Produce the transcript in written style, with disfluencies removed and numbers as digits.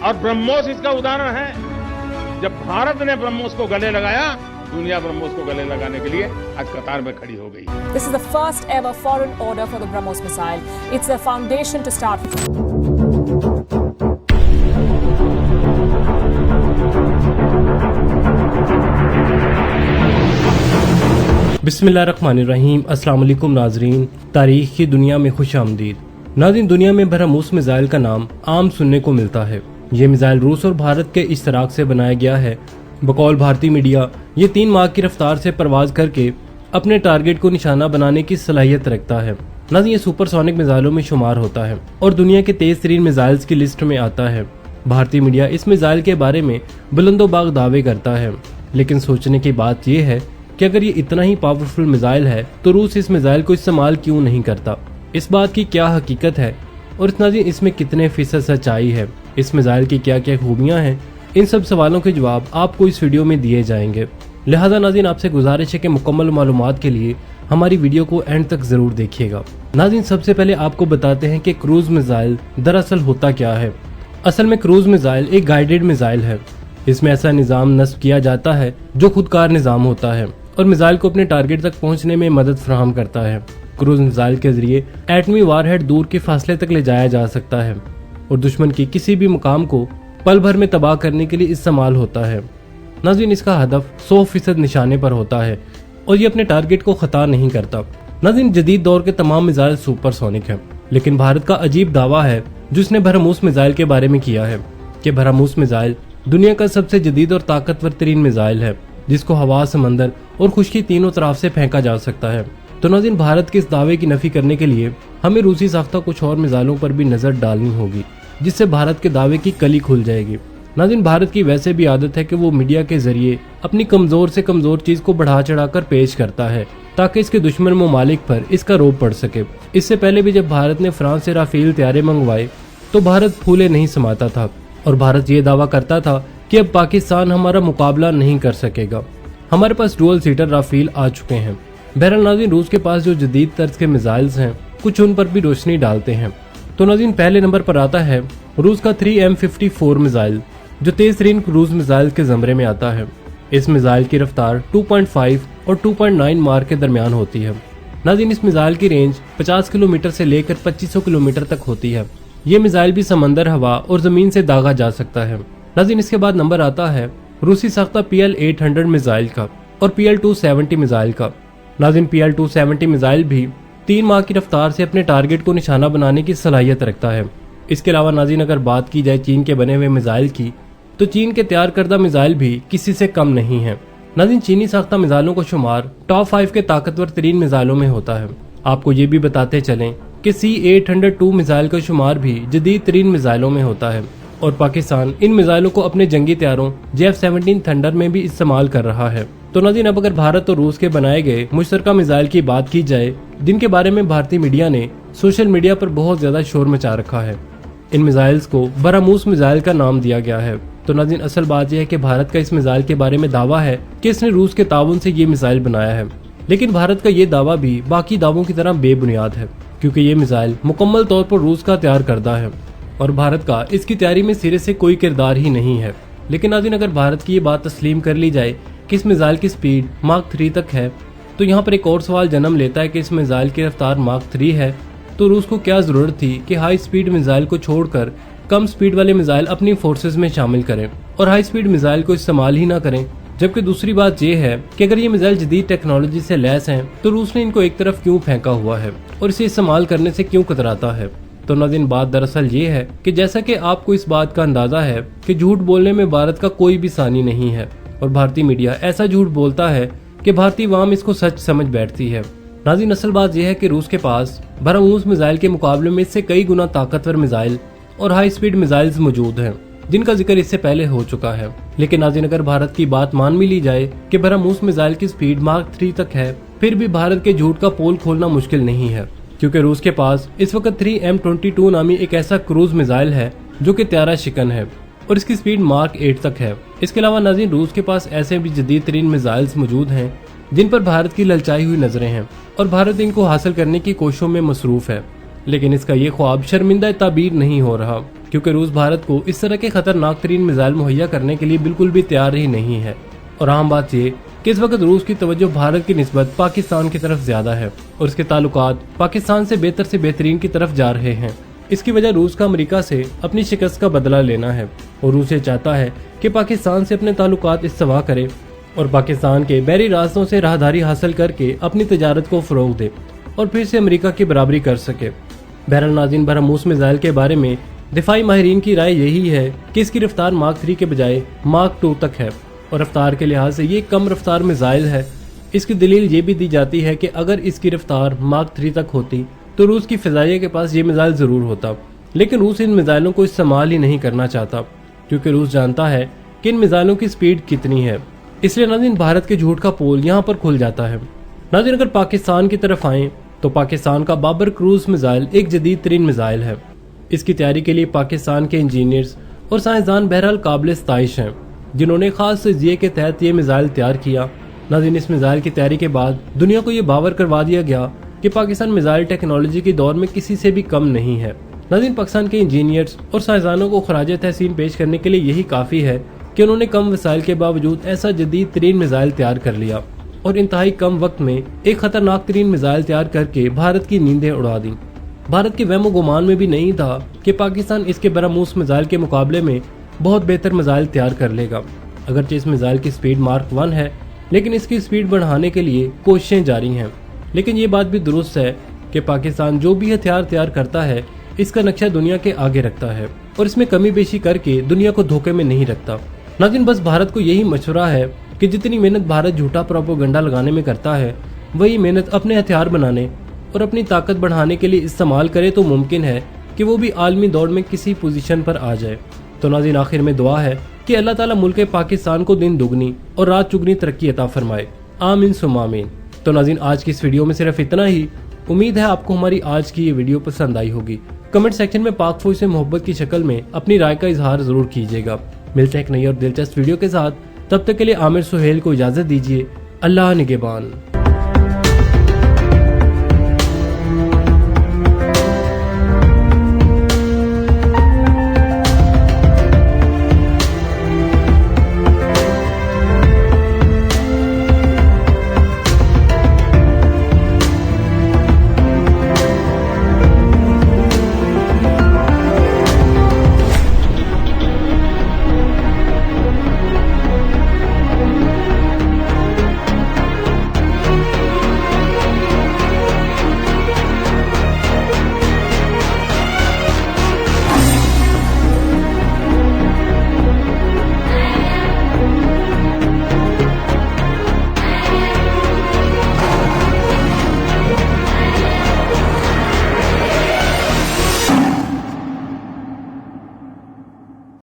और ब्रह्मोस इसका उदाहरण है। जब भारत ने ब्रह्मोस को गले लगाया, दुनिया ब्रह्मोस को गले लगाने के लिए आज कतार में खड़ी हो गई। This is the first ever foreign order for the BrahMos missile. It's a foundation to start with. बिस्मिल्लाहिर्रहमानिर्रहीम। अस्सलाम वालेकुम नाजरीन, तारीख की दुनिया में खुश आमदीद। नाज़रीन, दुनिया में ब्रह्मोस मिसाइल का नाम आम सुनने को मिलता है। ये मिसाइल रूस और भारत के इश्तराक से बनाया गया है। बकौल भारतीय मीडिया, ये 3 माह की रफ्तार से परवाज करके अपने टारगेट को निशाना बनाने की सलाहियत रखता है। नाज़रीन, ये सुपरसोनिक मिसाइलों में शुमार होता है और दुनिया के तेज तरीन मिसाइल्स की लिस्ट में आता है। भारतीय मीडिया इस मिसाइल के बारे में बुलंदोबाग दावे करता है, लेकिन सोचने की बात यह है कि अगर ये इतना ही पावरफुल मिसाइल है तो रूस इस मिसाइल को इस्तेमाल क्यों नहीं करता। इस बात की क्या हकीकत है और नाज़रीन इसमें कितने फीसद सच्चाई है, इस मिसाइल की क्या क्या खूबियां हैं, इन सब सवालों के जवाब आपको इस वीडियो में दिए जाएंगे। लिहाजा नाज़रीन आपसे गुजारिश है कि मुकम्मल मालूमात के लिए हमारी वीडियो को एंड तक जरूर देखिएगा। नाज़रीन, सबसे पहले आपको बताते हैं कि क्रूज मिसाइल दरअसल होता क्या है। असल में क्रूज मिसाइल एक गाइडेड मिसाइल है। इसमें ऐसा निज़ाम नस्ब किया जाता है जो खुदकार निज़ाम होता है और मिसाइल को अपने टारगेट तक पहुंचने में मदद फराहम करता है। क्रूज मिसाइल के जरिए एटमी वारहेड दूर के फासले तक ले जाया जा सकता है और दुश्मन की किसी भी मुकाम को पल भर में तबाह करने के लिए इस्तेमाल होता है। नाज़रीन, इसका हदफ 100% निशाने पर होता है और ये अपने टारगेट को खता नहीं करता। नाज़रीन, जदीद दौर के तमाम मिसाइल सुपरसोनिक हैं, लेकिन भारत का अजीब दावा है जो इसने ब्रह्मोस मिसाइल के बारे में किया है कि ब्रह्मोस मिसाइल दुनिया का सबसे जदीद और ताकतवर तरीन मिसाइल है जिसको हवा, समंदर और खुश्की तीनों तरफ से फेंका जा सकता है। तो नाज़रीन, भारत के इस दावे की नफी करने के लिए हमें रूसी साख्ता कुछ और मिसाइलों पर भी नजर डालनी होगी, जिससे भारत के दावे की कली खुल जाएगी। नाज़रीन, भारत की वैसे भी आदत है कि वो मीडिया के जरिए अपनी कमजोर से कमजोर चीज को बढ़ा चढ़ाकर पेश करता है ताकि इसके दुश्मन ममालिक पर इसका रोब पड़ सके। इससे पहले भी जब भारत ने फ्रांस से राफेल तैयारे मंगवाए तो भारत फूले नहीं समाता था और भारत ये दावा करता था कि अब पाकिस्तान हमारा मुकाबला नहीं कर सकेगा। हमारे पास डुअल सीटर राफेल आ चुके हैं। बहरहाल नाज़रीन, रूस के पास जो जदीद तर्ज के मिसाइल्स हैं कुछ उन पर भी रोशनी डालते हैं। तो नाज़रीन, पहले नंबर पर आता है रूस का 3M54 मिसाइल जो तेज तरीन क्रूज मिसाइल के जमरे में आता है। इस मिसाइल की रफ्तार 2.5 और 2.9 मार के दरमियान होती है। नाज़रीन, इस मिसाइल की रेंज 50 किलोमीटर से लेकर 2500 किलोमीटर तक होती है। ये मिसाइल भी समंदर, हवा और जमीन से दागा जा सकता है। नाज़रीन, इसके बाद नंबर आता है रूसी साख्ता PL-800 मिसाइल का और PL-270 मिसाइल का। नाज़रीन, PL-270 मिसाइल भी 3 माह की रफ्तार से अपने टारगेट को निशाना बनाने की सलाहियत रखता है। इसके अलावा नाज़रीन, अगर बात की जाए चीन के बने हुए मिसाइल की तो चीन के तैयार करदा मिसाइल भी किसी से कम नहीं है। नाज़रीन, चीनी साख्ता मिसाइलों को शुमार टॉप 5 के ताकतवर तरीन मिसाइलों में होता है। आपको ये भी बताते चलें कि C-802 मिसाइल का शुमार भी जदीद तरीन मिसाइलों में होता है और पाकिस्तान इन मिसाइलों को अपने जंगी तैयारों JF-17 थंडर में भी इस्तेमाल कर रहा है। तो नाज़रीन, अब अगर भारत और रूस के बनाए गए मुश्तरका मिसाइल की बात की जाए जिनके बारे में भारतीय मीडिया ने सोशल मीडिया पर बहुत ज्यादा शोर मचा रखा है, इन मिसाइल्स को ब्रह्मोस मिसाइल का नाम दिया गया है। तो नाज़रीन, असल बात यह है कि भारत का इस मिसाइल के बारे में दावा है कि इसने रूस के ताउन से ये मिसाइल बनाया है, लेकिन भारत का ये दावा भी बाकी दावों की तरह बेबुनियाद है क्योंकि ये मिसाइल मुकम्मल तौर पर रूस का तैयार करदा है और भारत का इसकी तैयारी में सिरे से कोई किरदार ही नहीं है। लेकिन नाज़रीन, अगर भारत की ये बात तस्लीम कर ली जाए कि इस मिसाइल की स्पीड माक 3 तक है तो यहाँ पर एक और सवाल जन्म लेता है कि इस मिसाइल की रफ्तार माक 3 है तो रूस को क्या जरूरत थी कि हाई स्पीड मिसाइल को छोड़कर कम स्पीड वाले मिसाइल अपनी फोर्सेस में शामिल करें और हाई स्पीड मिसाइल को इस्तेमाल ही ना करें। जबकि दूसरी बात यह है कि अगर ये मिसाइल जदीद टेक्नोलॉजी से लैस हैं तो रूस ने इनको एक तरफ क्यों फेंका हुआ है और इसे इस्तेमाल करने से क्यों कतराता है। तो नाज़रीन, बात दरअसल ये है कि जैसा कि आपको इस बात का अंदाजा है कि झूठ बोलने में भारत का कोई भी सानी नहीं है और भारतीय मीडिया ऐसा झूठ बोलता है कि भारतीय वाम इसको सच समझ बैठती है। नाज़रीन, असल बात यह है कि रूस के पास ब्रह्मोस मिसाइल के मुकाबले में इससे कई गुना ताकतवर मिसाइल और हाई स्पीड मिसाइल्स मौजूद हैं जिनका जिक्र इससे पहले हो चुका है। लेकिन नाज़रीन, अगर भारत की बात मान भी ली जाए कि ब्रह्मोस मिसाइल की स्पीड मार्क 3 तक है, फिर भी भारत के झूठ का पोल खोलना मुश्किल नहीं है क्योंकि रूस के पास इस वक्त 3M22 नामी एक ऐसा क्रूज मिसाइल है जो कि त्यारा शिकन है और इसकी स्पीड मार्क 8 तक है। इसके अलावा नाज़रीन, रूस के पास ऐसे भी जदीद तरीन मिसाइल्स मौजूद हैं जिन पर भारत की ललचाई हुई नजरें हैं और भारत इनको हासिल करने की कोशिशों में मसरूफ है, लेकिन इसका ये ख्वाब शर्मिंदा ताबीर नहीं हो रहा। क्योंकि रूस भारत को इस तरह के खतरनाक तरीन मिसाइल मुहैया करने के लिए बिल्कुल भी तैयार ही नहीं है। और आम बात ये कि इस वक्त रूस की तवज्जो भारत की निस्बत पाकिस्तान की तरफ ज्यादा है और उसके ताल्लुकात पाकिस्तान से बेहतरीन की तरफ जा रहे हैं। इसकी वजह रूस का अमेरिका से अपनी शिकस्त का बदला लेना है और रूस ये चाहता है कि पाकिस्तान से अपने ताल्लुकात इस्तेमाल करे और पाकिस्तान के बहरी रास्तों से राहदारी हासिल करके अपनी तजारत को फरोग दे और फिर से अमेरिका की बराबरी कर सके। बहरहाल नाज़रीन, ब्रह्मोस मिसाइल के बारे में दिफाई माहिरीन की राय यही है कि इसकी रफ्तार मार्क 3 के बजाय मार्क 2 तक है और रफ्तार के लिहाज से ये कम रफ्तार मिसाइल है। इसकी दलील ये भी दी जाती है कि अगर इसकी रफ्तार मार्क 3 तक होती तो रूस की फिजाइया के पास ये मिसाइल जरूर होता, लेकिन रूस इन मिसाइलों को इस्तेमाल ही नहीं करना चाहता क्योंकि रूस जानता है कि इन मिसाइलों की स्पीड कितनी है। इसलिए नाज़रीन, भारत के झूठ का पोल यहाँ पर खुल जाता है। नाज़रीन, अगर पाकिस्तान की तरफ आए तो पाकिस्तान का बाबर क्रूज मिसाइल एक जदीद तरीन मिसाइल है। इसकी तैयारी के लिए पाकिस्तान के इंजीनियर्स और साइंसदान बहरहाल काबिल सताइश हैं, जिन्होंने खास तजिए के तहत ये मिसाइल तैयार किया। नाज़रीन, इस मिसाइल की तैयारी के बाद दुनिया को ये बावर करवा दिया गया कि पाकिस्तान मिसाइल टेक्नोलॉजी के दौर में किसी से भी कम नहीं है। नाज़रीन, पाकिस्तान के इंजीनियर्स और साइंसदानों को खराज तहसीन पेश करने के लिए यही काफ़ी है कि उन्होंने कम वसाइल के बावजूद ऐसा जदीद तरीन मिसाइल तैयार कर लिया और इंतहाई कम वक्त में एक खतरनाक तरीन मिसाइल तैयार करके भारत की नींदें उड़ा दी। भारत के वहमो गुमान में भी नहीं था कि पाकिस्तान इसके ब्रह्मोस मिसाइल के मुकाबले में बहुत बेहतर मिसाइल तैयार कर लेगा। अगरचे इस मिसाइल की स्पीड मार्क 1 है, लेकिन इसकी स्पीड बढ़ाने के लिए कोशिशें जारी हैं। लेकिन ये बात भी दुरुस्त है कि पाकिस्तान जो भी हथियार तैयार करता है इसका नक्शा दुनिया के आगे रखता है और इसमें कमी बेशी करके दुनिया को धोखे में नहीं रखता। नाज़रीन, बस भारत को यही मशवरा है कि जितनी मेहनत भारत झूठा प्रोपेगेंडा लगाने में करता है वही मेहनत अपने हथियार बनाने और अपनी ताकत बढ़ाने के लिए इस्तेमाल करे तो मुमकिन है कि वो भी आलमी दौड़ में किसी पोजीशन पर आ जाए। तो नाज़रीन, आखिर में दुआ है कि अल्लाह ताला मुल्क पाकिस्तान को दिन दुगनी और रात चुगनी तरक्की अता फरमाए। आमीन सुम्मा आमीन। तो नाज़रीन, आज की इस वीडियो में सिर्फ इतना ही। उम्मीद है आपको हमारी आज की ये वीडियो पसंद आई होगी। कमेंट सेक्शन में पाक फौज से मोहब्बत की शक्ल में अपनी राय का इजहार जरूर कीजिएगा। मिलते हैं एक नई और दिलचस्प वीडियो के साथ, तब तक के लिए आमिर सुहेल को इजाजत दीजिए। अल्लाह निगहबान।